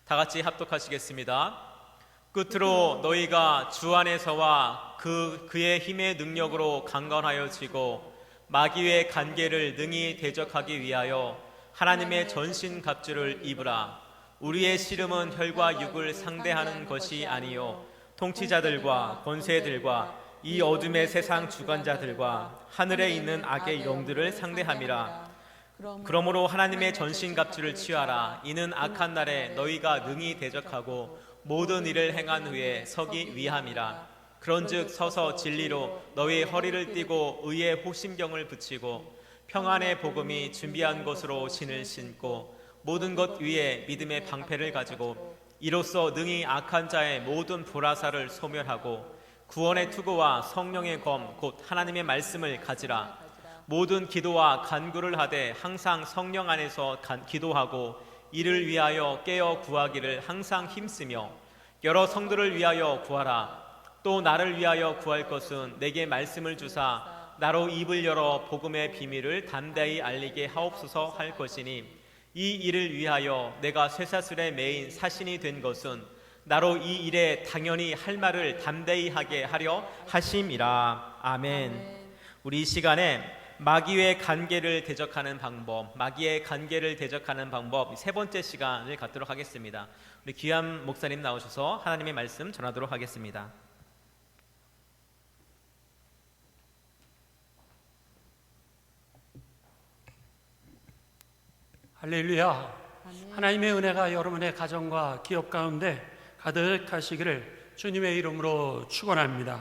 다 같이 합독하시겠습니다. 끝으로 너희가 주 안에서와 그의 힘의 능력으로 강건하여지고 마귀의 간계를 능히 대적하기 위하여 하나님의 전신갑주를 입으라. 우리의 씨름은 혈과 육을 상대하는 것이 아니요 통치자들과 권세들과 이 어둠의 세상 주관자들과 하늘에 있는 악의 영들을 상대함이라. 그러므로 하나님의 전신갑주를 취하라. 이는 악한 날에 너희가 능히 대적하고 모든 일을 행한 후에 서기 위함이라. 그런즉 서서 진리로 너희 허리를 띠고 의의 호심경을 붙이고 평안의 복음이 준비한 것으로 신을 신고 모든 것 위에 믿음의 방패를 가지고 이로써 능히 악한 자의 모든 불화살을 소멸하고 구원의 투구와 성령의 검 곧 하나님의 말씀을 가지라. 모든 기도와 간구를 하되 항상 성령 안에서 기도하고 이를 위하여 깨어 구하기를 항상 힘쓰며 여러 성도를 위하여 구하라. 또 나를 위하여 구할 것은 내게 말씀을 주사 나로 입을 열어 복음의 비밀을 담대히 알리게 하옵소서 할 것이니 이 일을 위하여 내가 쇠사슬에 매인 사신이 된 것은 나로 이 일에 당연히 할 말을 담대히 하게 하려 하심이라. 아멘. 우리 이 시간에 마귀의 간계를 대적하는 방법, 마귀의 간계를 대적하는 방법 세 번째 시간을 갖도록 하겠습니다. 우리 귀한 목사님 나오셔서 하나님의 말씀 전하도록 하겠습니다. 할렐루야. 하나님의 은혜가 여러분의 가정과 기업 가운데 가득하시기를 주님의 이름으로 축원합니다.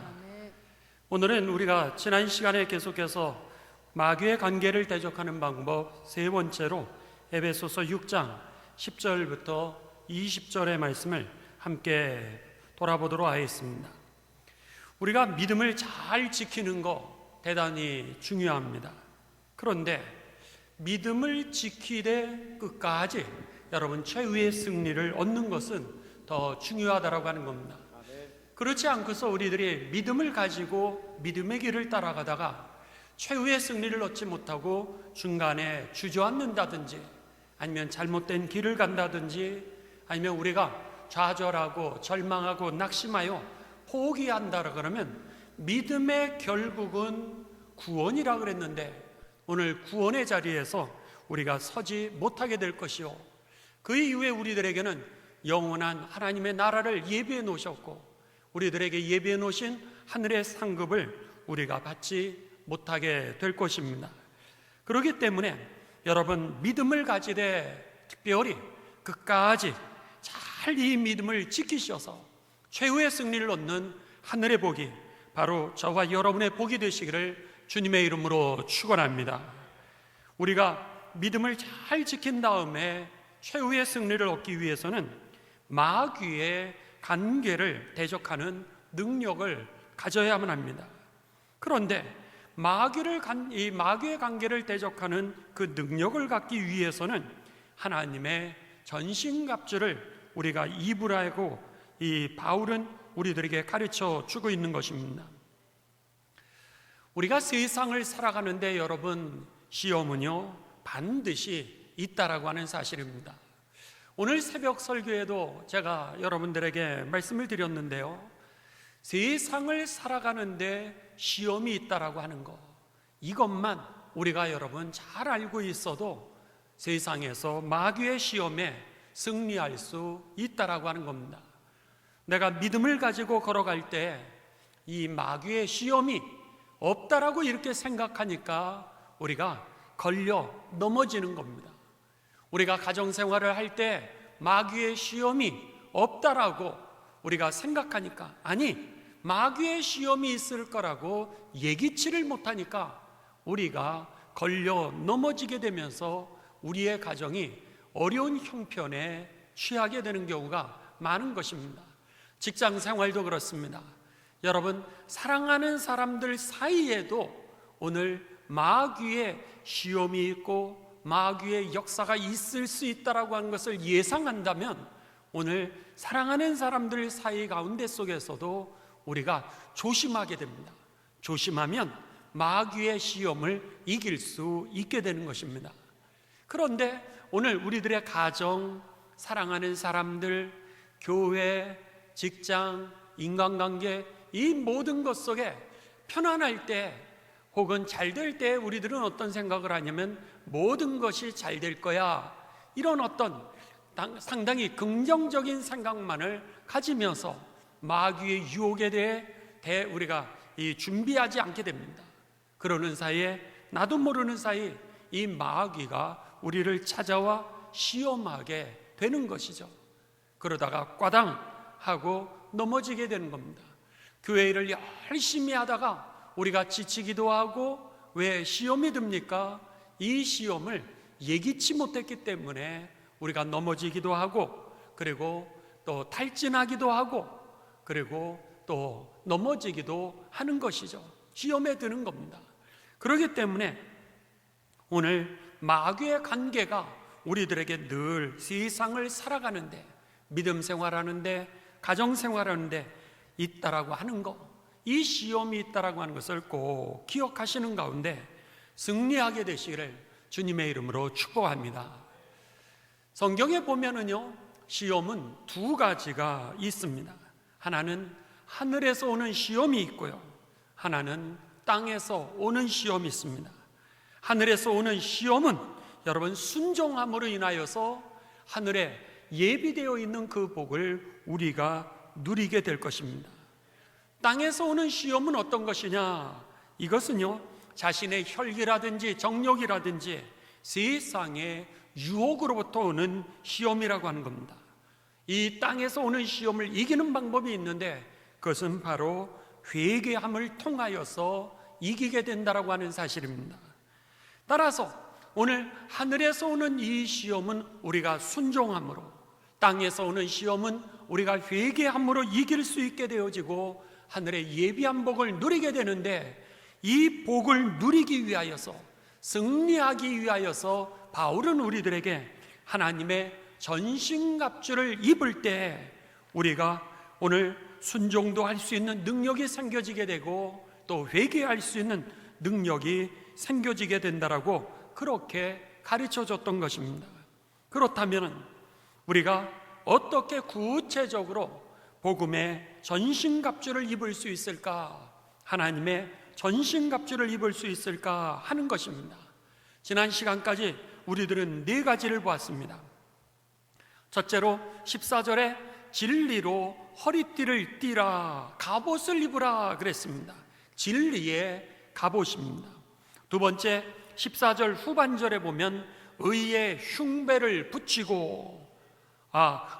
오늘은 우리가 지난 시간에 계속해서 마귀의 관계를 대적하는 방법 세 번째로 에베소서 6장 10절부터 20절의 말씀을 함께 돌아보도록 하겠습니다. 우리가 믿음을 잘 지키는 거 대단히 중요합니다. 그런데 믿음을 지키되 끝까지 여러분 최후의 승리를 얻는 것은 더 중요하다고 하는 겁니다. 그렇지 않고서 우리들이 믿음을 가지고 믿음의 길을 따라가다가 최후의 승리를 얻지 못하고 중간에 주저앉는다든지 아니면 잘못된 길을 간다든지 아니면 우리가 좌절하고 절망하고 낙심하여 포기한다 그러면 믿음의 결국은 구원이라 그랬는데 오늘 구원의 자리에서 우리가 서지 못하게 될 것이요 그 이후에 우리들에게는 영원한 하나님의 나라를 예비해 놓으셨고 우리들에게 예비해 놓으신 하늘의 상급을 우리가 받지 못하게 될 것입니다. 그렇기 때문에 여러분 믿음을 가지되 특별히 끝까지 잘 이 믿음을 지키셔서 최후의 승리를 얻는 하늘의 복이 바로 저와 여러분의 복이 되시기를 주님의 이름으로 축원합니다. 우리가 믿음을 잘 지킨 다음에 최후의 승리를 얻기 위해서는 마귀의 관계를 대적하는 능력을 가져야만 합니다. 그런데 이 마귀의 관계를 대적하는 그 능력을 갖기 위해서는 하나님의 전신갑주를 우리가 입으라고 이 바울은 우리들에게 가르쳐 주고 있는 것입니다. 우리가 세상을 살아가는데 여러분 시험은요 반드시 있다라고 하는 사실입니다. 오늘 새벽 설교에도 제가 여러분들에게 말씀을 드렸는데요, 세상을 살아가는데 시험이 있다라고 하는 것, 이것만 우리가 여러분 잘 알고 있어도 세상에서 마귀의 시험에 승리할 수 있다라고 하는 겁니다. 내가 믿음을 가지고 걸어갈 때 이 마귀의 시험이 없다라고 이렇게 생각하니까 우리가 걸려 넘어지는 겁니다. 우리가 가정생활을 할 때 마귀의 시험이 없다라고 우리가 생각하니까, 아니 마귀의 시험이 있을 거라고 예기치를 못하니까 우리가 걸려 넘어지게 되면서 우리의 가정이 어려운 형편에 취하게 되는 경우가 많은 것입니다. 직장 생활도 그렇습니다. 여러분 사랑하는 사람들 사이에도 오늘 마귀의 시험이 있고 마귀의 역사가 있을 수 있다라고 하는 것을 예상한다면 오늘 사랑하는 사람들 사이 가운데 속에서도 우리가 조심하게 됩니다. 조심하면 마귀의 시험을 이길 수 있게 되는 것입니다. 그런데 오늘 우리들의 가정, 사랑하는 사람들, 교회, 직장, 인간관계, 이 모든 것 속에 편안할 때 혹은 잘 될 때 우리들은 어떤 생각을 하냐면 모든 것이 잘 될 거야, 이런 어떤 상당히 긍정적인 생각만을 가지면서 마귀의 유혹에 대해 우리가 준비하지 않게 됩니다. 그러는 사이에 나도 모르는 사이 이 마귀가 우리를 찾아와 시험하게 되는 것이죠. 그러다가 꽈당 하고 넘어지게 되는 겁니다. 교회 일을 열심히 하다가 우리가 지치기도 하고, 왜 시험이 듭니까? 이 시험을 예기치 못했기 때문에 우리가 넘어지기도 하고, 그리고 또 탈진하기도 하고, 그리고 또 넘어지기도 하는 것이죠. 시험에 드는 겁니다. 그렇기 때문에 오늘 마귀의 관계가 우리들에게 늘 세상을 살아가는데, 믿음 생활하는데, 가정 생활하는데 있다라고 하는 것, 이 시험이 있다라고 하는 것을 꼭 기억하시는 가운데 승리하게 되시기를 주님의 이름으로 축복합니다. 성경에 보면은요, 시험은 두 가지가 있습니다. 하나는 하늘에서 오는 시험이 있고요, 하나는 땅에서 오는 시험이 있습니다. 하늘에서 오는 시험은 여러분 순종함으로 인하여서 하늘에 예비되어 있는 그 복을 우리가 누리게 될 것입니다. 땅에서 오는 시험은 어떤 것이냐? 이것은요, 자신의 혈기라든지 정욕이라든지 세상의 유혹으로부터 오는 시험이라고 하는 겁니다. 이 땅에서 오는 시험을 이기는 방법이 있는데, 그것은 바로 회개함을 통하여서 이기게 된다라고 하는 사실입니다. 따라서 오늘 하늘에서 오는 이 시험은 우리가 순종함으로, 땅에서 오는 시험은 우리가 회개함으로 이길 수 있게 되어지고 하늘의 예비한 복을 누리게 되는데, 이 복을 누리기 위하여서, 승리하기 위하여서 바울은 우리들에게 하나님의 전신갑주를 입을 때 우리가 오늘 순종도 할 수 있는 능력이 생겨지게 되고, 또 회개할 수 있는 능력이 생겨지게 된다라고 그렇게 가르쳐 줬던 것입니다. 그렇다면 우리가 어떻게 구체적으로 복음의 전신갑주를 입을 수 있을까? 하나님의 전신갑주를 입을 수 있을까 하는 것입니다. 지난 시간까지 우리들은 네 가지를 보았습니다. 첫째로 14절에 진리로 허리띠를 띠라, 갑옷을 입으라 그랬습니다. 진리의 갑옷입니다. 두 번째 14절 후반절에 보면 의의 흉배를 붙이고,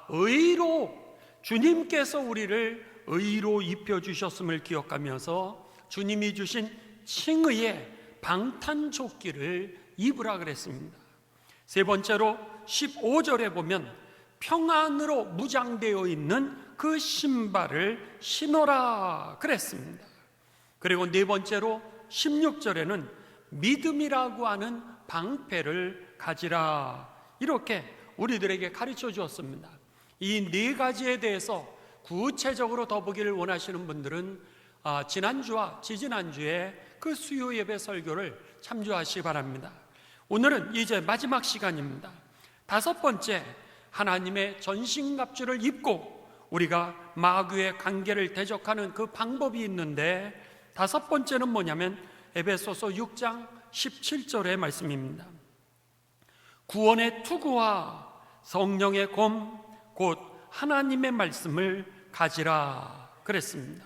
의로, 주님께서 우리를 의로 입혀주셨음을 기억하면서 주님이 주신 칭의의 방탄조끼를 입으라 그랬습니다. 세 번째로 15절에 보면 평안으로 무장되어 있는 그 신발을 신어라 그랬습니다. 그리고 네 번째로 16절에는 믿음이라고 하는 방패를 가지라, 이렇게 우리들에게 가르쳐 주었습니다. 이 네 가지에 대해서 구체적으로 더 보기를 원하시는 분들은 지난주와 지지난주에 그 수요 예배 설교를 참조하시기 바랍니다. 오늘은 이제 마지막 시간입니다. 다섯 번째, 하나님의 전신갑주를 입고 우리가 마귀의 관계를 대적하는 그 방법이 있는데, 다섯 번째는 뭐냐면 에베소서 6장 17절의 말씀입니다. 구원의 투구와 성령의 검 곧 하나님의 말씀을 가지라 그랬습니다.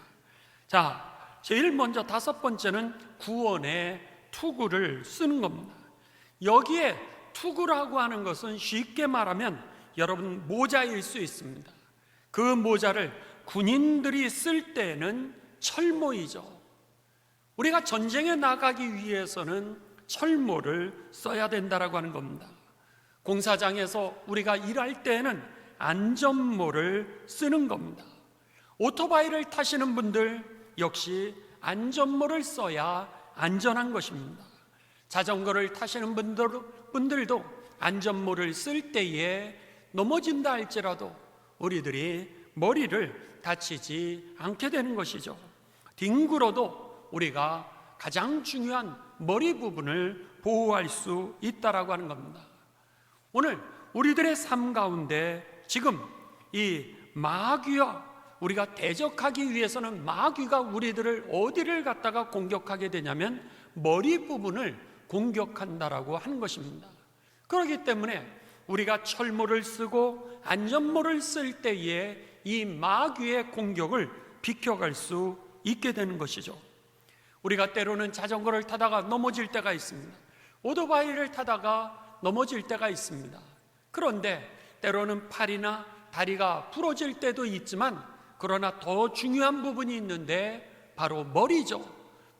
자, 제일 먼저 다섯 번째는 구원의 투구를 쓰는 겁니다. 여기에 투구라고 하는 것은 쉽게 말하면 여러분 모자일 수 있습니다. 그 모자를 군인들이 쓸 때는 철모이죠. 우리가 전쟁에 나가기 위해서는 철모를 써야 된다라고 하는 겁니다. 공사장에서 우리가 일할 때는 안전모를 쓰는 겁니다. 오토바이를 타시는 분들 역시 안전모를 써야 안전한 것입니다. 자전거를 타시는 분들도 안전모를 쓸 때에 넘어진다 할지라도 우리들이 머리를 다치지 않게 되는 것이죠. 뒹굴어도 우리가 가장 중요한 머리 부분을 보호할 수 있다라고 하는 겁니다. 오늘 우리들의 삶 가운데 지금 이 마귀와 우리가 대적하기 위해서는 마귀가 우리들을 어디를 갖다가 공격하게 되냐면 머리 부분을 공격한다라고 하는 것입니다. 그렇기 때문에 우리가 철모를 쓰고 안전모를 쓸 때에 이 마귀의 공격을 비켜갈 수 있게 되는 것이죠. 우리가 때로는 자전거를 타다가 넘어질 때가 있습니다. 오토바이를 타다가 넘어질 때가 있습니다. 그런데 때로는 팔이나 다리가 부러질 때도 있지만 그러나 더 중요한 부분이 있는데 바로 머리죠.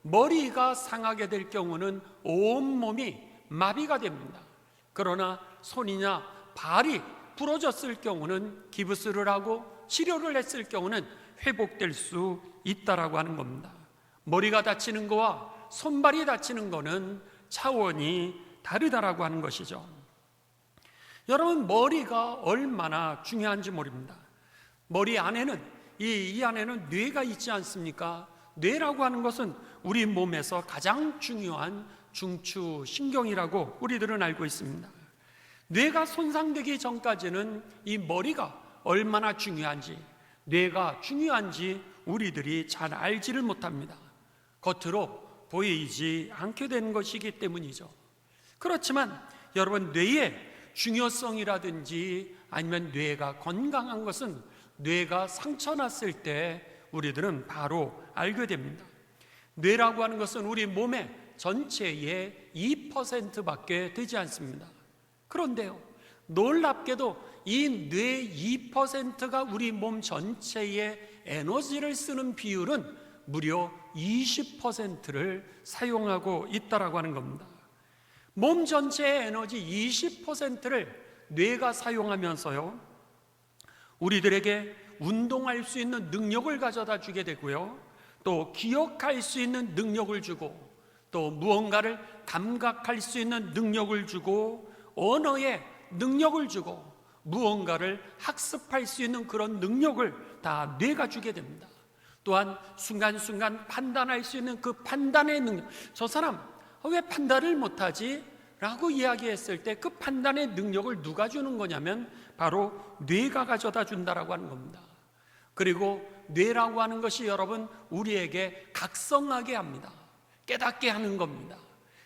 머리가 상하게 될 경우는 온몸이 마비가 됩니다. 그러나 손이나 발이 부러졌을 경우는 기부스를 하고 치료를 했을 경우는 회복될 수 있다라고 하는 겁니다. 머리가 다치는 거와 손발이 다치는 거는 차원이 다르다라고 하는 것이죠. 여러분, 머리가 얼마나 중요한지 모릅니다. 머리 안에는 이 안에는 뇌가 있지 않습니까? 뇌라고 하는 것은 우리 몸에서 가장 중요한 중추 신경이라고 우리들은 알고 있습니다. 뇌가 손상되기 전까지는 이 머리가 얼마나 중요한지, 뇌가 중요한지 우리들이 잘 알지를 못합니다. 겉으로 보이지 않게 되는 것이기 때문이죠. 그렇지만 여러분, 뇌의 중요성이라든지 아니면 뇌가 건강한 것은 뇌가 상처 났을 때 우리들은 바로 알게 됩니다. 뇌라고 하는 것은 우리 몸의 전체의 2%밖에 되지 않습니다. 그런데요, 놀랍게도 이 뇌 2%가 우리 몸 전체의 에너지를 쓰는 비율은 무려 20%를 사용하고 있다라고 하는 겁니다. 몸 전체의 에너지 20%를 뇌가 사용하면서요, 우리들에게 운동할 수 있는 능력을 가져다 주게 되고요, 또 기억할 수 있는 능력을 주고, 또 무언가를 감각할 수 있는 능력을 주고, 언어의 능력을 주고, 무언가를 학습할 수 있는 그런 능력을 다 뇌가 주게 됩니다. 또한 순간순간 판단할 수 있는 그 판단의 능력, 저 사람 왜 판단을 못하지? 라고 이야기했을 때 그 판단의 능력을 누가 주는 거냐면 바로 뇌가 가져다 준다라고 하는 겁니다. 그리고 뇌라고 하는 것이 여러분 우리에게 각성하게 합니다. 깨닫게 하는 겁니다.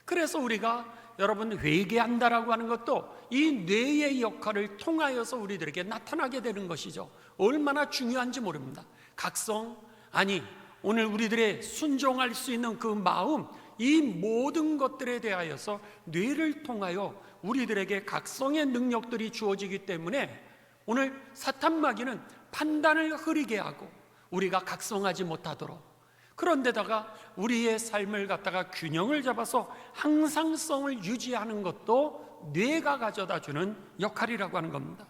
그래서 우리가 여러분 회개한다라고 하는 것도 이 뇌의 역할을 통하여서 우리들에게 나타나게 되는 것이죠. 얼마나 중요한지 모릅니다. 각성, 아니 오늘 우리들의 순종할 수 있는 그 마음, 이 모든 것들에 대하여서 뇌를 통하여 우리들에게 각성의 능력들이 주어지기 때문에 오늘 사탄 마귀는 판단을 흐리게 하고 우리가 각성하지 못하도록, 그런데다가 우리의 삶을 갖다가 균형을 잡아서 항상성을 유지하는 것도 뇌가 가져다 주는 역할이라고 하는 겁니다.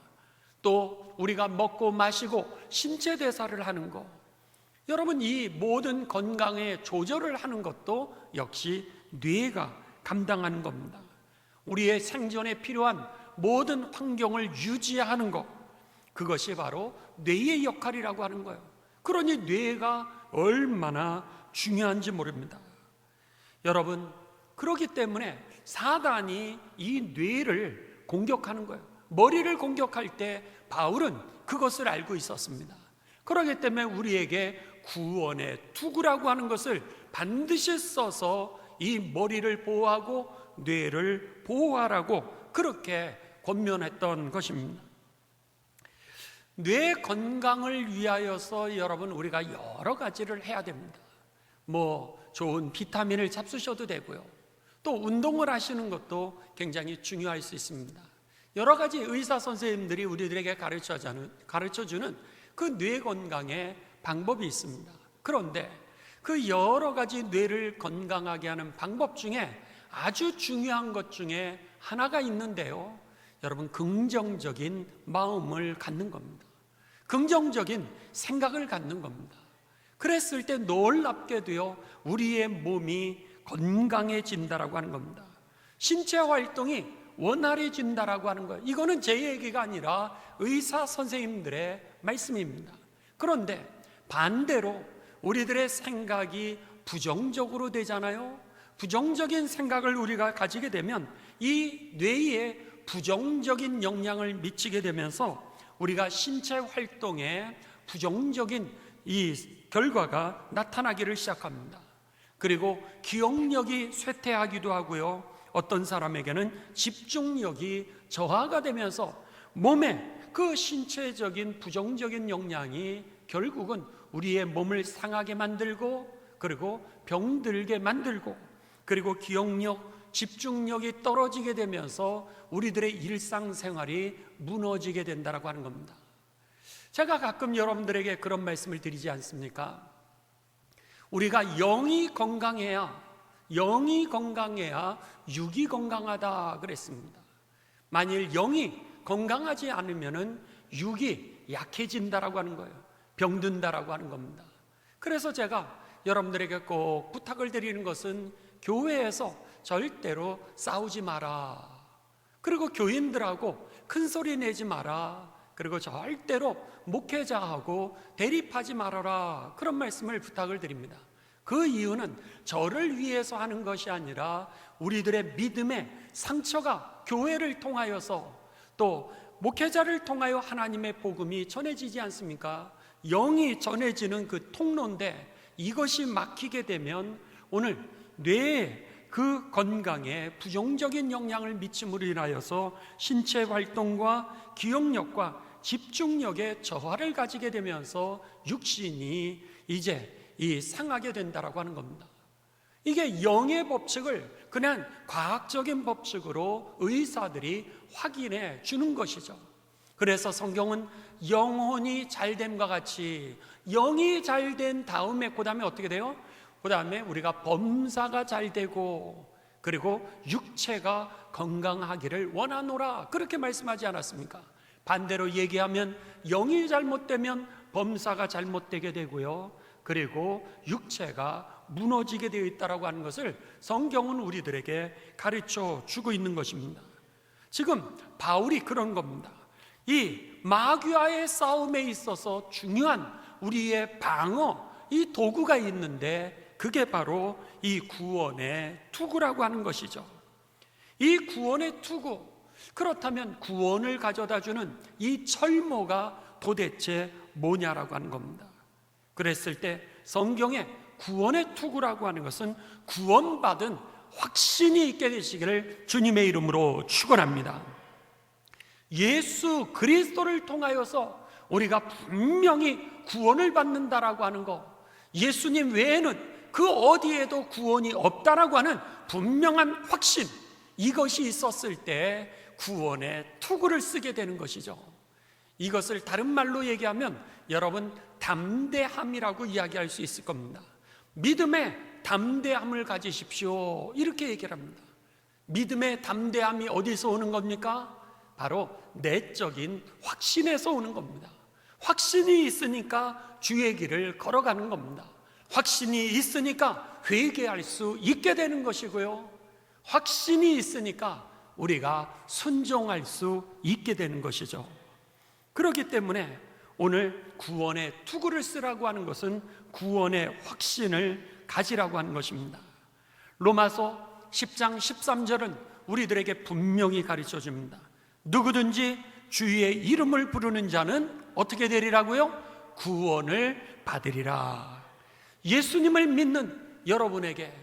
또 우리가 먹고 마시고 신체 대사를 하는 것, 여러분 이 모든 건강의 조절을 하는 것도 역시 뇌가 감당하는 겁니다. 우리의 생존에 필요한 모든 환경을 유지하는 것, 그것이 바로 뇌의 역할이라고 하는 거예요. 그러니 뇌가 얼마나 중요한지 모릅니다. 여러분, 그렇기 때문에 사단이 이 뇌를 공격하는 거예요. 머리를 공격할 때 바울은 그것을 알고 있었습니다. 그렇기 때문에 우리에게 구원의 투구라고 하는 것을 반드시 써서 이 머리를 보호하고 뇌를 보호하라고 그렇게 권면했던 것입니다. 뇌 건강을 위하여서 여러분 우리가 여러 가지를 해야 됩니다. 좋은 비타민을 잡수셔도 되고요, 또 운동을 하시는 것도 굉장히 중요할 수 있습니다. 여러 가지 의사 선생님들이 우리들에게 가르쳐주는 그 뇌 건강의 방법이 있습니다. 그런데 그 여러 가지 뇌를 건강하게 하는 방법 중에 아주 중요한 것 중에 하나가 있는데요, 여러분 긍정적인 마음을 갖는 겁니다. 긍정적인 생각을 갖는 겁니다. 그랬을 때 놀랍게도요 우리의 몸이 건강해진다라고 하는 겁니다. 신체 활동이 원활해진다라고 하는 거예요. 이거는 제 얘기가 아니라 의사 선생님들의 말씀입니다. 그런데 반대로 우리들의 생각이 부정적으로 되잖아요. 부정적인 생각을 우리가 가지게 되면 이 뇌에 부정적인 영향을 미치게 되면서 우리가 신체 활동에 부정적인 이 결과가 나타나기를 시작합니다. 그리고 기억력이 쇠퇴하기도 하고요, 어떤 사람에게는 집중력이 저하가 되면서 몸에 그 신체적인 부정적인 영향이 결국은 우리의 몸을 상하게 만들고, 그리고 병들게 만들고, 그리고 기억력, 집중력이 떨어지게 되면서 우리들의 일상생활이 무너지게 된다고 하는 겁니다. 제가 가끔 여러분들에게 그런 말씀을 드리지 않습니까? 우리가 영이 건강해야 육이 건강하다 그랬습니다. 만일 영이 건강하지 않으면은 육이 약해진다라고 하는 거예요. 병든다라고 하는 겁니다. 그래서 제가 여러분들에게 꼭 부탁을 드리는 것은 교회에서 절대로 싸우지 마라. 그리고 교인들하고 큰 소리 내지 마라. 그리고 절대로 목회자하고 대립하지 말아라. 그런 말씀을 부탁을 드립니다. 그 이유는 저를 위해서 하는 것이 아니라 우리들의 믿음의 상처가 교회를 통하여서 또 목회자를 통하여 하나님의 복음이 전해지지 않습니까? 영이 전해지는 그 통로인데 이것이 막히게 되면 오늘 뇌의 그 건강에 부정적인 영향을 미침으로 인하여서 신체 활동과 기억력과 집중력에 저하를 가지게 되면서 육신이 이제 상하게 된다라고 하는 겁니다. 이게 영의 법칙을 그냥 과학적인 법칙으로 의사들이 확인해 주는 것이죠. 그래서 성경은 영혼이 잘됨과 같이, 영이 잘된 다음에 그 다음에 어떻게 돼요? 그 다음에 우리가 범사가 잘 되고 그리고 육체가 건강하기를 원하노라, 그렇게 말씀하지 않았습니까? 반대로 얘기하면 영이 잘못되면 범사가 잘못되게 되고요, 그리고 육체가 무너지게 되어 있다라고 하는 것을 성경은 우리들에게 가르쳐 주고 있는 것입니다. 지금 바울이 그런 겁니다. 이 마귀와의 싸움에 있어서 중요한 우리의 방어, 이 도구가 있는데 그게 바로 이 구원의 투구라고 하는 것이죠. 이 구원의 투구, 그렇다면 구원을 가져다주는 이 철모가 도대체 뭐냐라고 하는 겁니다. 그랬을 때 성경에 구원의 투구라고 하는 것은 구원받은 확신이 있게 되시기를 주님의 이름으로 축원합니다. 예수 그리스도를 통하여서 우리가 분명히 구원을 받는다라고 하는 것, 예수님 외에는 그 어디에도 구원이 없다라고 하는 분명한 확신, 이것이 있었을 때 구원의 투구를 쓰게 되는 것이죠. 이것을 다른 말로 얘기하면 여러분 담대함이라고 이야기할 수 있을 겁니다. 믿음의 담대함을 가지십시오, 이렇게 얘기를 합니다. 믿음의 담대함이 어디서 오는 겁니까? 바로 내적인 확신에서 오는 겁니다. 확신이 있으니까 주의 길을 걸어가는 겁니다. 확신이 있으니까 회개할 수 있게 되는 것이고요, 확신이 있으니까 우리가 순종할 수 있게 되는 것이죠. 그렇기 때문에 오늘 구원의 투구를 쓰라고 하는 것은 구원의 확신을 가지라고 하는 것입니다. 로마서 10장 13절은 우리들에게 분명히 가르쳐 줍니다. 누구든지 주의 이름을 부르는 자는 어떻게 되리라고요? 구원을 받으리라. 예수님을 믿는 여러분에게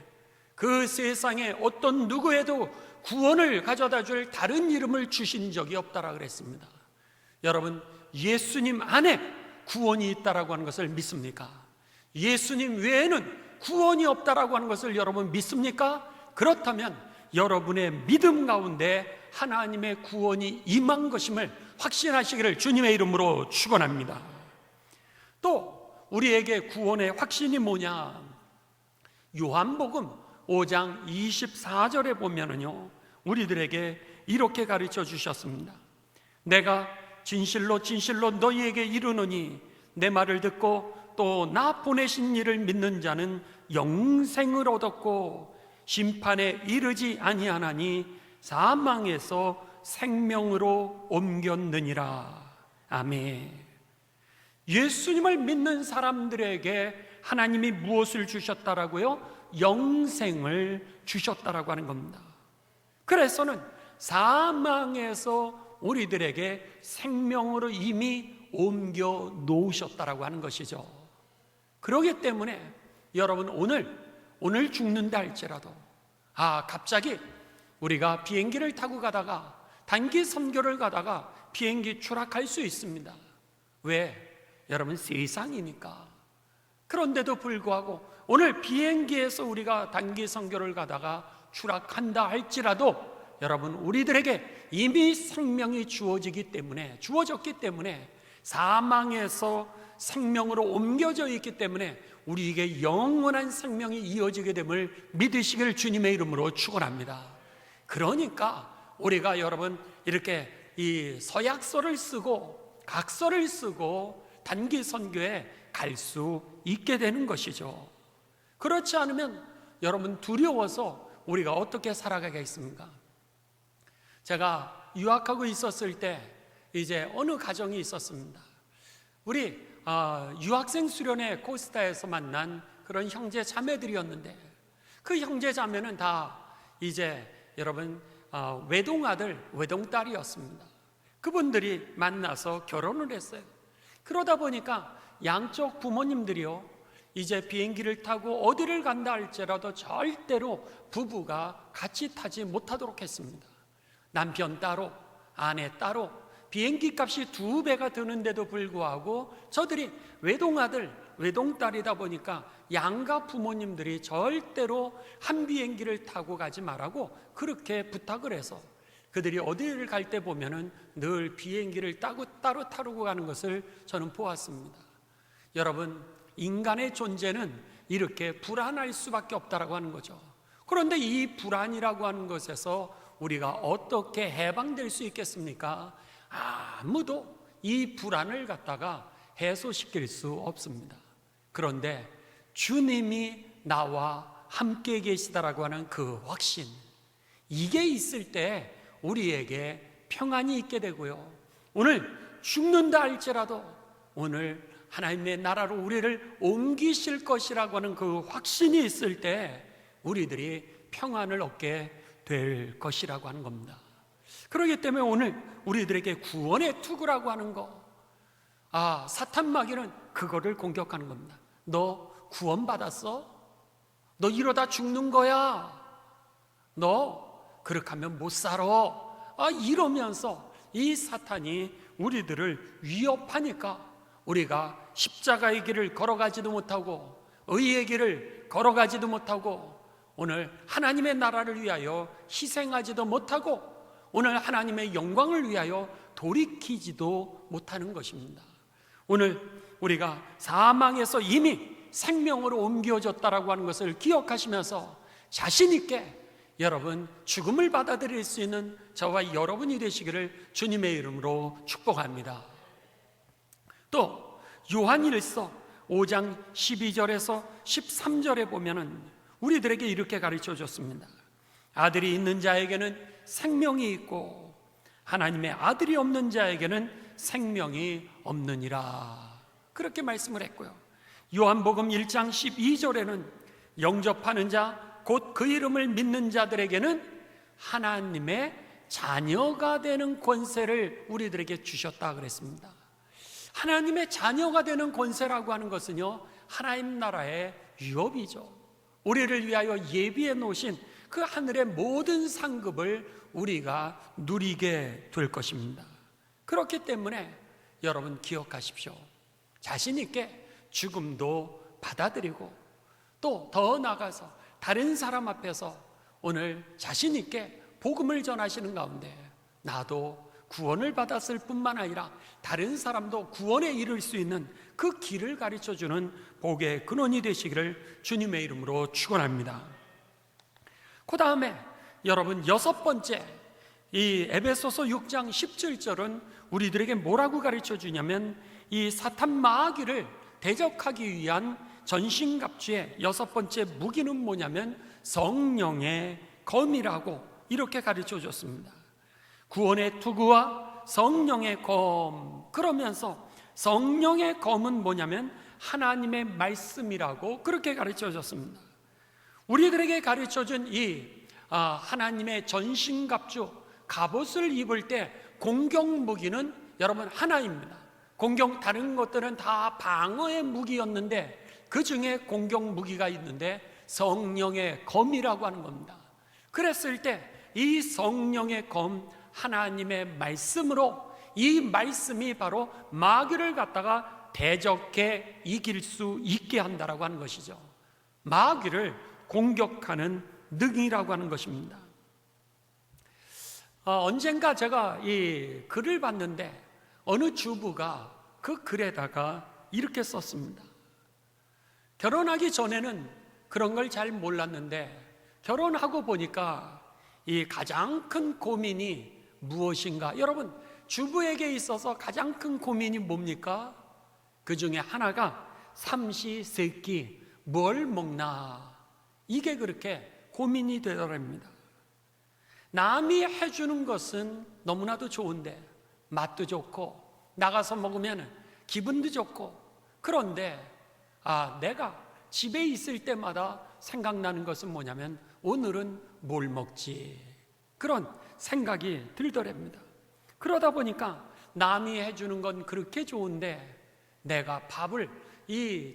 그 세상에 어떤 누구에도 구원을 가져다 줄 다른 이름을 주신 적이 없다라 그랬습니다. 여러분, 예수님 안에 구원이 있다라고 하는 것을 믿습니까? 예수님 외에는 구원이 없다라고 하는 것을 여러분 믿습니까? 그렇다면 여러분의 믿음 가운데 하나님의 구원이 임한 것임을 확신하시기를 주님의 이름으로 축원합니다. 또 우리에게 구원의 확신이 뭐냐? 요한복음 5장 24절에 보면은요, 우리들에게 이렇게 가르쳐 주셨습니다. 내가 진실로 진실로 너희에게 이르노니 내 말을 듣고 또 나 보내신 이를 믿는 자는 영생을 얻었고 심판에 이르지 아니하나니 사망에서 생명으로 옮겼느니라. 아멘. 예수님을 믿는 사람들에게 하나님이 무엇을 주셨다라고요? 영생을 주셨다라고 하는 겁니다. 그래서는 사망에서 우리들에게 생명으로 이미 옮겨 놓으셨다라고 하는 것이죠. 그렇기 때문에 여러분, 오늘 죽는다 할지라도 갑자기 우리가 비행기를 타고 가다가 단기 선교를 가다가 비행기 추락할 수 있습니다. 왜? 여러분, 세상이니까. 그런데도 불구하고 오늘 비행기에서 우리가 단기 선교를 가다가 추락한다 할지라도 여러분, 우리들에게 이미 생명이 주어졌기 때문에 사망에서 생명으로 옮겨져 있기 때문에 우리에게 영원한 생명이 이어지게 됨을 믿으시길 주님의 이름으로 축원합니다. 그러니까 우리가 여러분 이렇게 이 서약서를 쓰고 각서를 쓰고 단기 선교에 갈 수 있게 되는 것이죠. 그렇지 않으면 여러분, 두려워서 우리가 어떻게 살아가겠습니까? 제가 유학하고 있었을 때 이제 어느 가정이 있었습니다. 우리 유학생 수련회 코스타에서 만난 그런 형제 자매들이었는데, 그 형제 자매는 다 이제 여러분 외동아들 외동딸이었습니다. 그분들이 만나서 결혼을 했어요. 그러다 보니까 양쪽 부모님들이요, 이제 비행기를 타고 어디를 간다 할지라도 절대로 부부가 같이 타지 못하도록 했습니다. 남편 따로, 아내 따로, 비행기 값이 2배가 드는데도 불구하고 저들이 외동아들, 외동딸이다 보니까 양가 부모님들이 절대로 한 비행기를 타고 가지 말라고 그렇게 부탁을 해서 그들이 어디를 갈 때 보면은 늘 비행기를 따로 타고 가는 것을 저는 보았습니다. 여러분, 인간의 존재는 이렇게 불안할 수밖에 없다라고 하는 거죠. 그런데 이 불안이라고 하는 것에서 우리가 어떻게 해방될 수 있겠습니까? 아무도 이 불안을 갖다가 해소시킬 수 없습니다. 그런데 주님이 나와 함께 계시다라고 하는 그 확신, 이게 있을 때 우리에게 평안이 있게 되고요, 오늘 죽는다 할지라도 오늘 하나님의 나라로 우리를 옮기실 것이라고 하는 그 확신이 있을 때 우리들이 평안을 얻게 될 것이라고 하는 겁니다. 그렇기 때문에 오늘 우리들에게 구원의 투구라고 하는 거, 사탄 마귀는 그거를 공격하는 겁니다. 너 구원받았어? 너 이러다 죽는 거야? 너 그렇게 하면 못 살아? 이러면서 이 사탄이 우리들을 위협하니까 우리가 십자가의 길을 걸어가지도 못하고 의의 길을 걸어가지도 못하고 오늘 하나님의 나라를 위하여 희생하지도 못하고 오늘 하나님의 영광을 위하여 돌이키지도 못하는 것입니다. 오늘 우리가 사망에서 이미 생명으로 옮겨졌다라고 하는 것을 기억하시면서 자신 있게 여러분 죽음을 받아들일 수 있는 저와 여러분이 되시기를 주님의 이름으로 축복합니다. 또 요한일서 5장 12절에서 13절에 보면은 우리들에게 이렇게 가르쳐 줬습니다. 아들이 있는 자에게는 생명이 있고 하나님의 아들이 없는 자에게는 생명이 없느니라, 그렇게 말씀을 했고요. 요한복음 1장 12절에는 영접하는 자, 곧 그 이름을 믿는 자들에게는 하나님의 자녀가 되는 권세를 우리들에게 주셨다 그랬습니다. 하나님의 자녀가 되는 권세라고 하는 것은요, 하나님 나라의 유업이죠. 우리를 위하여 예비해 놓으신 그 하늘의 모든 상급을 우리가 누리게 될 것입니다. 그렇기 때문에 여러분 기억하십시오. 자신 있게 죽음도 받아들이고 또 더 나아가서 다른 사람 앞에서 오늘 자신 있게 복음을 전하시는 가운데 나도 구원을 받았을 뿐만 아니라 다른 사람도 구원에 이를 수 있는 그 길을 가르쳐주는 복의 근원이 되시기를 주님의 이름으로 축원합니다. 그 다음에 여러분 6번째, 이 에베소서 6장 17절은 우리들에게 뭐라고 가르쳐 주냐면 이 사탄 마귀를 대적하기 위한 전신갑주의 6번째 무기는 뭐냐면 성령의 검이라고 이렇게 가르쳐 줬습니다. 구원의 투구와 성령의 검, 그러면서 성령의 검은 뭐냐면 하나님의 말씀이라고 그렇게 가르쳐 줬습니다. 우리들에게 가르쳐 준 이 하나님의 전신갑주, 갑옷을 입을 때 공격 무기는 여러분 하나입니다. 다른 것들은 다 방어의 무기였는데 그 중에 공격 무기가 있는데 성령의 검이라고 하는 겁니다. 그랬을 때 이 성령의 검, 하나님의 말씀으로, 이 말씀이 바로 마귀를 갖다가 대적해 이길 수 있게 한다라고 하는 것이죠. 마귀를 공격하는 능이라고 하는 것입니다. 언젠가 제가 이 글을 봤는데 어느 주부가 그 글에다가 이렇게 썼습니다. 결혼하기 전에는 그런 걸 잘 몰랐는데 결혼하고 보니까 이 가장 큰 고민이 무엇인가? 여러분, 주부에게 있어서 가장 큰 고민이 뭡니까? 그 중에 하나가 삼시세끼 뭘 먹나? 이게 그렇게 고민이 되더랍니다. 남이 해주는 것은 너무나도 좋은데 맛도 좋고 나가서 먹으면 기분도 좋고, 그런데 내가 집에 있을 때마다 생각나는 것은 뭐냐면 오늘은 뭘 먹지? 그런 생각이 들더랍니다. 그러다 보니까 남이 해주는 건 그렇게 좋은데 내가 밥을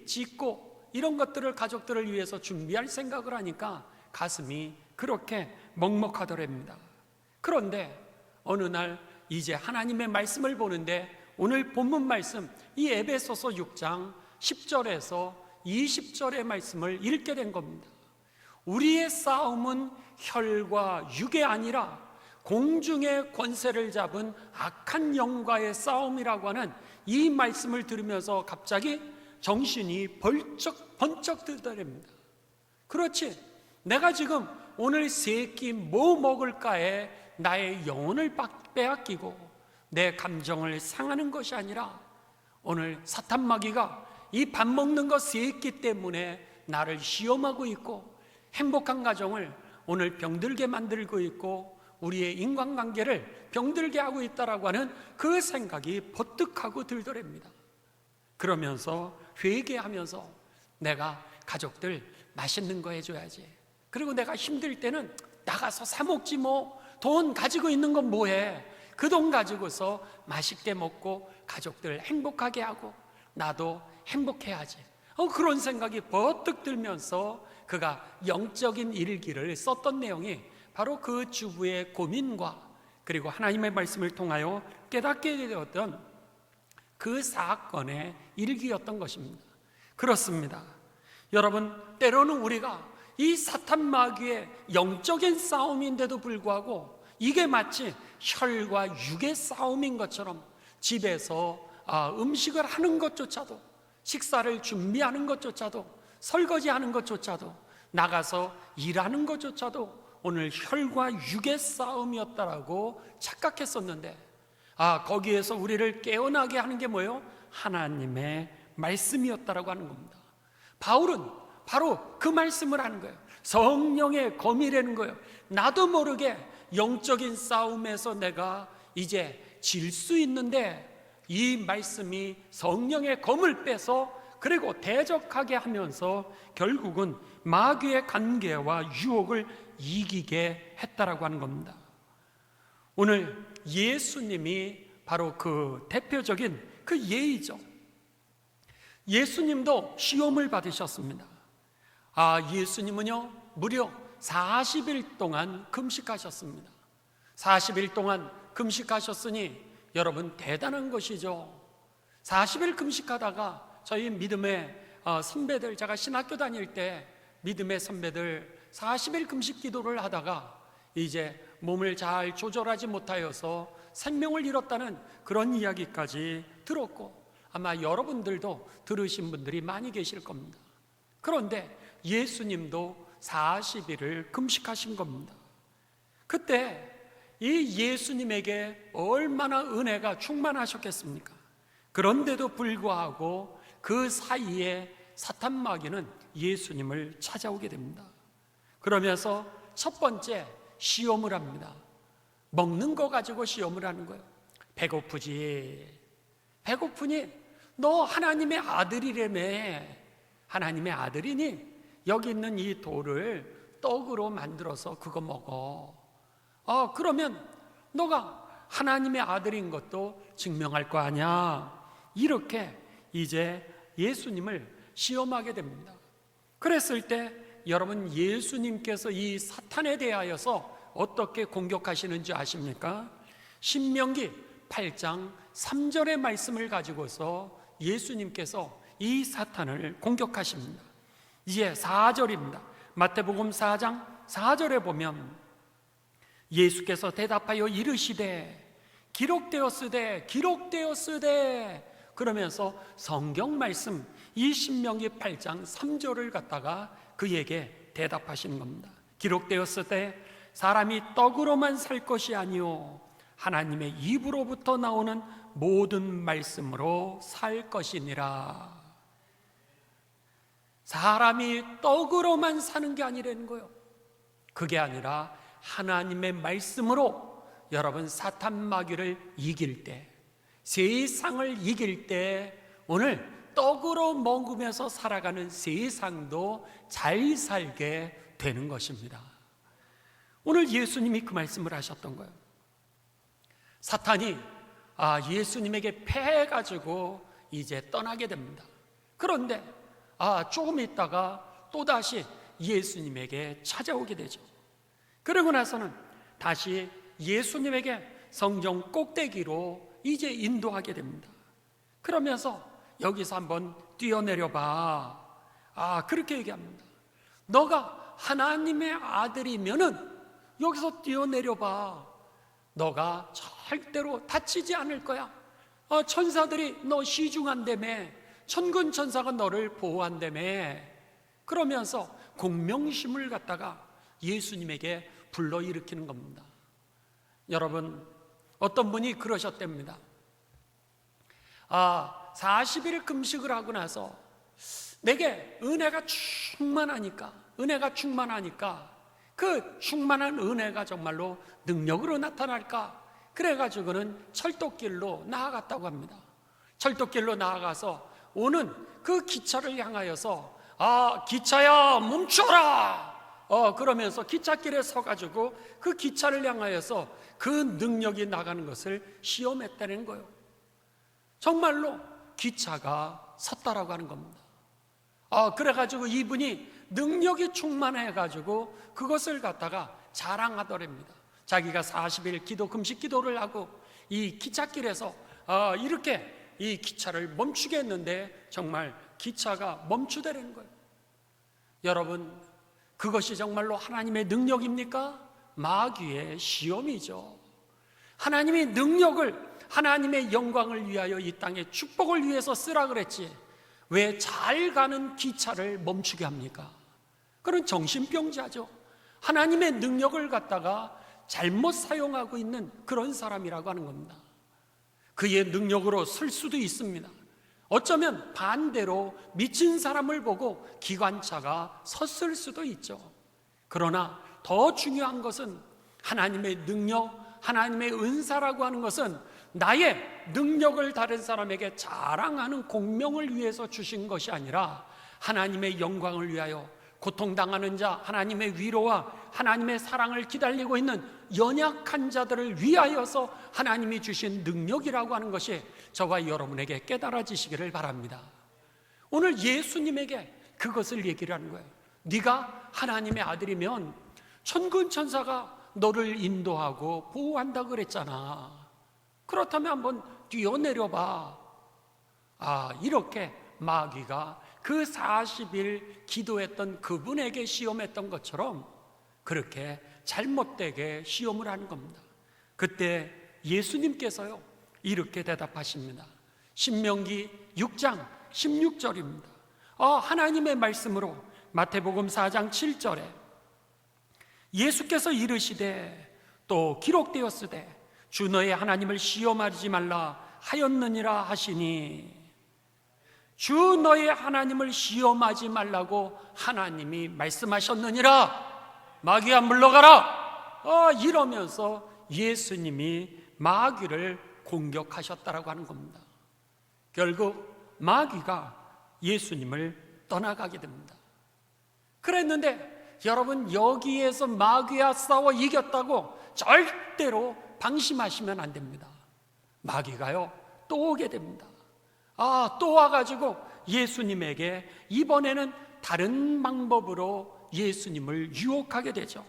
짓고 이런 것들을 가족들을 위해서 준비할 생각을 하니까 가슴이 그렇게 먹먹하더랍니다. 그런데 어느 날 이제 하나님의 말씀을 보는데 오늘 본문 말씀 이 에베소서 6장 10절에서 20절의 말씀을 읽게 된 겁니다. 우리의 싸움은 혈과 육이 아니라 공중의 권세를 잡은 악한 영과의 싸움이라고 하는 이 말씀을 들으면서 갑자기 정신이 번쩍 들더랍니다. 그렇지, 내가 지금 오늘 세 끼 뭐 먹을까에 나의 영혼을 빼앗기고 내 감정을 상하는 것이 아니라 오늘 사탄 마귀가 이 밥 먹는 것 세 끼 때문에 나를 시험하고 있고 행복한 가정을 오늘 병들게 만들고 있고 우리의 인간관계를 병들게 하고 있다라고 하는 그 생각이 버뜩하고 들더랍니다. 그러면서 회개하면서 내가 가족들 맛있는 거 해줘야지, 그리고 내가 힘들 때는 나가서 사 먹지 뭐, 돈 가지고 있는 건 뭐해, 그 돈 가지고서 맛있게 먹고 가족들 행복하게 하고 나도 행복해야지, 그런 생각이 버뜩 들면서 그가 영적인 일기를 썼던 내용이 바로 그 주부의 고민과 그리고 하나님의 말씀을 통하여 깨닫게 되었던 그 사건의 일기였던 것입니다. 그렇습니다. 여러분, 때로는 우리가 이 사탄 마귀의 영적인 싸움인데도 불구하고 이게 마치 혈과 육의 싸움인 것처럼 집에서 음식을 하는 것조차도, 식사를 준비하는 것조차도, 설거지하는 것조차도, 나가서 일하는 것조차도 오늘 혈과 육의 싸움이었다라고 착각했었는데 거기에서 우리를 깨어나게 하는 게 뭐예요? 하나님의 말씀이었다라고 하는 겁니다. 바울은 바로 그 말씀을 하는 거예요. 성령의 검이라는 거예요. 나도 모르게 영적인 싸움에서 내가 이제 질 수 있는데 이 말씀이 성령의 검을 빼서 그리고 대적하게 하면서 결국은 마귀의 관계와 유혹을 이기게 했다라고 하는 겁니다. 오늘 예수님이 바로 그 대표적인 그 예이죠. 예수님도 시험을 받으셨습니다. 예수님은요 무려 40일 동안 금식하셨습니다. 40일 동안 금식하셨으니 여러분 대단한 것이죠. 40일 금식하다가 저희 믿음의 선배들, 제가 신학교 다닐 때 믿음의 선배들 40일 금식 기도를 하다가 이제 몸을 잘 조절하지 못하여서 생명을 잃었다는 그런 이야기까지 들었고 아마 여러분들도 들으신 분들이 많이 계실 겁니다. 그런데 예수님도 40일을 금식하신 겁니다. 그때 이 예수님에게 얼마나 은혜가 충만하셨겠습니까? 그런데도 불구하고 그 사이에 사탄 마귀는 예수님을 찾아오게 됩니다. 그러면서 첫 번째 시험을 합니다. 먹는 거 가지고 시험을 하는 거예요. 배고프지? 배고프니? 너 하나님의 아들이라며. 하나님의 아들이니? 여기 있는 이 돌을 떡으로 만들어서 그거 먹어. 그러면 너가 하나님의 아들인 것도 증명할 거 아니야. 이렇게 이제 예수님을 시험하게 됩니다. 그랬을 때 여러분, 예수님께서 이 사탄에 대하여서 어떻게 공격하시는지 아십니까? 신명기 8장 3절의 말씀을 가지고서 예수님께서 이 사탄을 공격하십니다. 이제 4절입니다. 마태복음 4장 4절에 보면 예수께서 대답하여 이르시되 기록되었으되 기록되었으되 그러면서 성경 말씀 이 신명기 8장 3절을 갖다가 그에게 대답하시는 겁니다. 기록되었으되 사람이 떡으로만 살 것이 아니요 하나님의 입으로부터 나오는 모든 말씀으로 살 것이니라. 사람이 떡으로만 사는 게 아니라는 거예요. 그게 아니라 하나님의 말씀으로 여러분 사탄 마귀를 이길 때, 세상을 이길 때 오늘 떡으로 먹으면서 살아가는 세상도 잘 살게 되는 것입니다. 오늘 예수님이 그 말씀을 하셨던 거예요. 사탄이 예수님에게 패해가지고 이제 떠나게 됩니다. 그런데 조금 있다가 또다시 예수님에게 찾아오게 되죠. 그러고 나서는 다시 예수님에게 성전 꼭대기로 이제 인도하게 됩니다. 그러면서 여기서 한번 뛰어내려 봐. 그렇게 얘기합니다. 너가 하나님의 아들이면은 여기서 뛰어내려 봐. 너가 절대로 다치지 않을 거야. 천사들이 너 시중한다며, 천군 천사가 너를 보호한다며. 그러면서 공명심을 갖다가 예수님에게 불러일으키는 겁니다. 여러분, 어떤 분이 그러셨답니다. 40일 금식을 하고 나서 내게 은혜가 충만하니까 그 충만한 은혜가 정말로 능력으로 나타날까? 그래가지고는 철도길로 나아갔다고 합니다. 철도길로 나아가서 오는 그 기차를 향하여서 기차야 멈춰라! 그러면서 기찻길에 서가지고 그 기차를 향하여서 그 능력이 나가는 것을 시험했다는 거예요. 정말로 기차가 섰다라고 하는 겁니다. 그래가지고 이분이 능력이 충만해가지고 그것을 갖다가 자랑하더랍니다. 자기가 40일 기도 금식 기도를 하고 이 기찻길에서 이렇게 이 기차를 멈추게 했는데 정말 기차가 멈추더라는 거예요. 여러분, 그것이 정말로 하나님의 능력입니까? 마귀의 시험이죠. 하나님의 능력을, 하나님의 영광을 위하여 이 땅에 축복을 위해서 쓰라 그랬지 왜 잘 가는 기차를 멈추게 합니까? 그런 정신병자죠. 하나님의 능력을 갖다가 잘못 사용하고 있는 그런 사람이라고 하는 겁니다. 그의 능력으로 쓸 수도 있습니다. 어쩌면 반대로 미친 사람을 보고 기관차가 섰을 수도 있죠. 그러나 더 중요한 것은 하나님의 능력, 하나님의 은사라고 하는 것은 나의 능력을 다른 사람에게 자랑하는 공명을 위해서 주신 것이 아니라 하나님의 영광을 위하여 고통당하는 자, 하나님의 위로와 하나님의 사랑을 기다리고 있는 연약한 자들을 위하여서 하나님이 주신 능력이라고 하는 것이 저와 여러분에게 깨달아지시기를 바랍니다. 오늘 예수님에게 그것을 얘기를 하는 거예요. 네가 하나님의 아들이면 천군 천사가 너를 인도하고 보호한다 그랬잖아. 그렇다면 한번 뛰어내려봐. 이렇게 마귀가 그 40일 기도했던 그분에게 시험했던 것처럼 그렇게 잘못되게 시험을 하는 겁니다. 그때 예수님께서요 이렇게 대답하십니다. 신명기 6장 16절입니다. 하나님의 말씀으로 마태복음 4장 7절에 예수께서 이르시되 또 기록되었으되 주 너의 하나님을 시험하지 말라 하였느니라 하시니, 주 너의 하나님을 시험하지 말라고 하나님이 말씀하셨느니라. 마귀야 물러가라. 이러면서 예수님이 마귀를 공격하셨다라고 하는 겁니다. 결국 마귀가 예수님을 떠나가게 됩니다. 그랬는데 여러분, 여기에서 마귀와 싸워 이겼다고 절대로 방심하시면 안 됩니다. 마귀가요 또 오게 됩니다. 또 와가지고 예수님에게 이번에는 다른 방법으로 예수님을 유혹하게 되죠.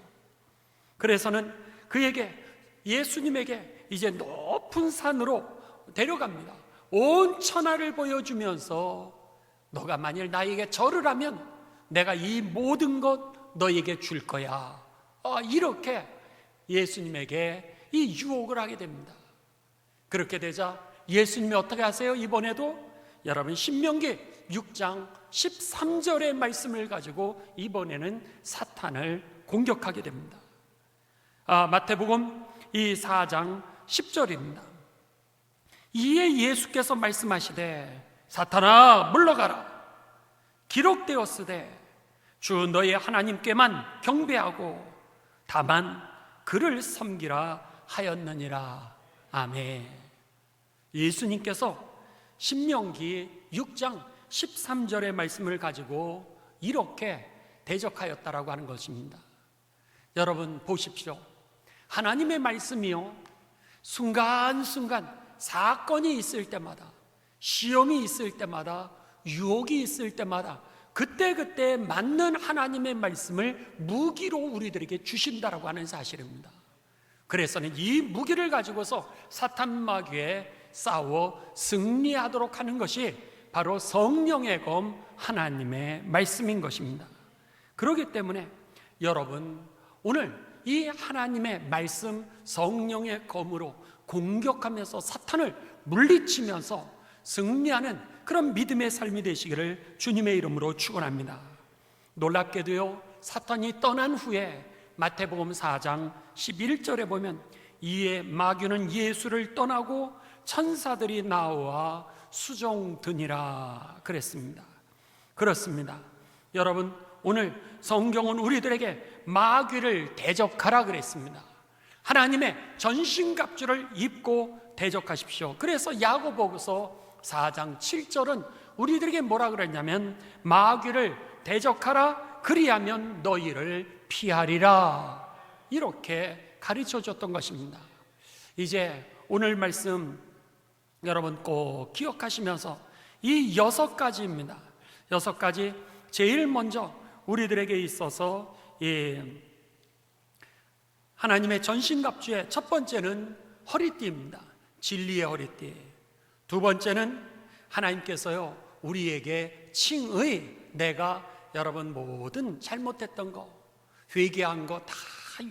그래서는 그에게 예수님에게 이제 높은 산으로 데려갑니다. 온 천하를 보여주면서 너가 만일 나에게 절을 하면 내가 이 모든 것 너에게 줄 거야. 이렇게 예수님에게 이 유혹을 하게 됩니다. 그렇게 되자 예수님이 어떻게 하세요? 이번에도 여러분 신명기 6장 13절의 말씀을 가지고 이번에는 사탄을 공격하게 됩니다. 마태복음 이 4장 10절입니다. 이에 예수께서 말씀하시되 사탄아 물러가라. 기록되었으되 주 너의 하나님께만 경배하고 다만 그를 섬기라 하였느니라. 아멘. 예수님께서 신명기 6장 13절의 말씀을 가지고 이렇게 대적하였다라고 하는 것입니다. 여러분 보십시오. 하나님의 말씀이요 순간순간 사건이 있을 때마다, 시험이 있을 때마다, 유혹이 있을 때마다 그때그때 맞는 하나님의 말씀을 무기로 우리들에게 주신다라고 하는 사실입니다. 그래서는 이 무기를 가지고서 사탄 마귀에 싸워 승리하도록 하는 것이 바로 성령의 검 하나님의 말씀인 것입니다. 그렇기 때문에 여러분 오늘 이 하나님의 말씀 성령의 검으로 공격하면서 사탄을 물리치면서 승리하는 그런 믿음의 삶이 되시기를 주님의 이름으로 축원합니다. 놀랍게도요 사탄이 떠난 후에 마태복음 4장 11절에 보면 이에 마귀는 예수를 떠나고 천사들이 나와 수종드니라 그랬습니다. 그렇습니다. 여러분 오늘 성경은 우리들에게 마귀를 대적하라 그랬습니다. 하나님의 전신갑주를 입고 대적하십시오. 그래서 야고보서 4장 7절은 우리들에게 뭐라 그랬냐면 마귀를 대적하라 그리하면 너희를 피하리라 이렇게 가르쳐 줬던 것입니다. 이제 오늘 말씀 여러분 꼭 기억하시면서 이 6가지입니다. 6가지 제일 먼저 우리들에게 있어서 하나님의 전신갑주의 첫 번째는 허리띠입니다. 진리의 허리띠. 두 번째는 하나님께서요 우리에게 칭의, 내가 여러분 모든 잘못했던 거, 회개한 거 다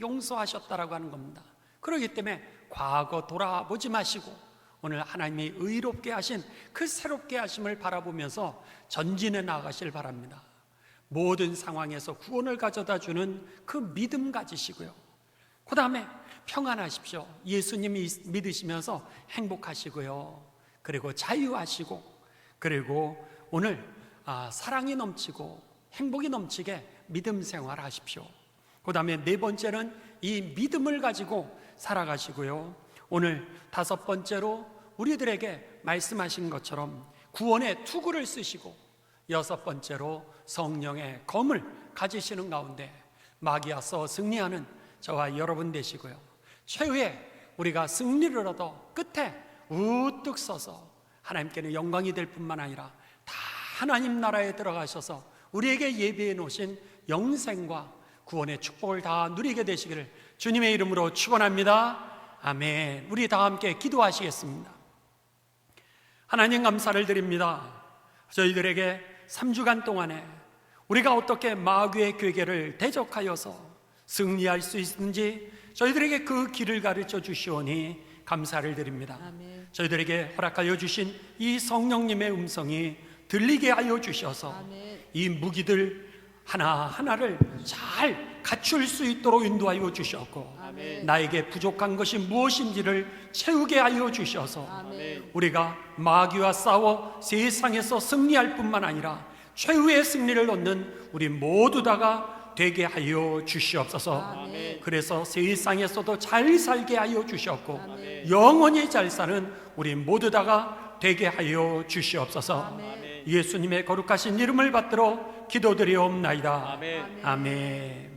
용서하셨다라고 하는 겁니다. 그렇기 때문에 과거 돌아보지 마시고 오늘 하나님이 의롭게 하신 그 새롭게 하심을 바라보면서 전진해 나가실 바랍니다. 모든 상황에서 구원을 가져다 주는 그 믿음 가지시고요. 그 다음에 평안하십시오. 예수님 믿으시면서 행복하시고요. 그리고 자유하시고, 그리고 오늘 사랑이 넘치고 행복이 넘치게 믿음 생활하십시오. 그 다음에 네 번째는 이 믿음을 가지고 살아가시고요. 오늘 다섯 번째로 우리들에게 말씀하신 것처럼 구원의 투구를 쓰시고, 여섯 번째로 성령의 검을 가지시는 가운데 마귀와서 승리하는 저와 여러분 되시고요. 최후에 우리가 승리를 얻어 끝에 우뚝 서서 하나님께는 영광이 될 뿐만 아니라 다 하나님 나라에 들어가셔서 우리에게 예비해 놓으신 영생과 구원의 축복을 다 누리게 되시기를 주님의 이름으로 축원합니다. 아멘. 우리 다 함께 기도하시겠습니다. 하나님 감사를 드립니다. 저희들에게 3주간 동안에 우리가 어떻게 마귀의 괴계를 대적하여서 승리할 수 있는지 저희들에게 그 길을 가르쳐 주시오니 감사를 드립니다. 아멘. 저희들에게 허락하여 주신 이 성령님의 음성이 들리게 하여 주셔서 아멘. 이 무기들 하나하나를 잘 갖출 수 있도록 인도하여 주셨고, 아멘. 나에게 부족한 것이 무엇인지를 채우게 하여 주셔서 아멘. 우리가 마귀와 싸워 세상에서 승리할 뿐만 아니라 최후의 승리를 얻는 우리 모두 다가 되게 하여 주시옵소서. 아멘. 그래서 세상에서도 잘 살게 하여 주셨고 아멘. 영원히 잘 사는 우리 모두 다가 되게 하여 주시옵소서. 아멘. 예수님의 거룩하신 이름을 받들어 기도드리옵나이다. 아멘. 아멘.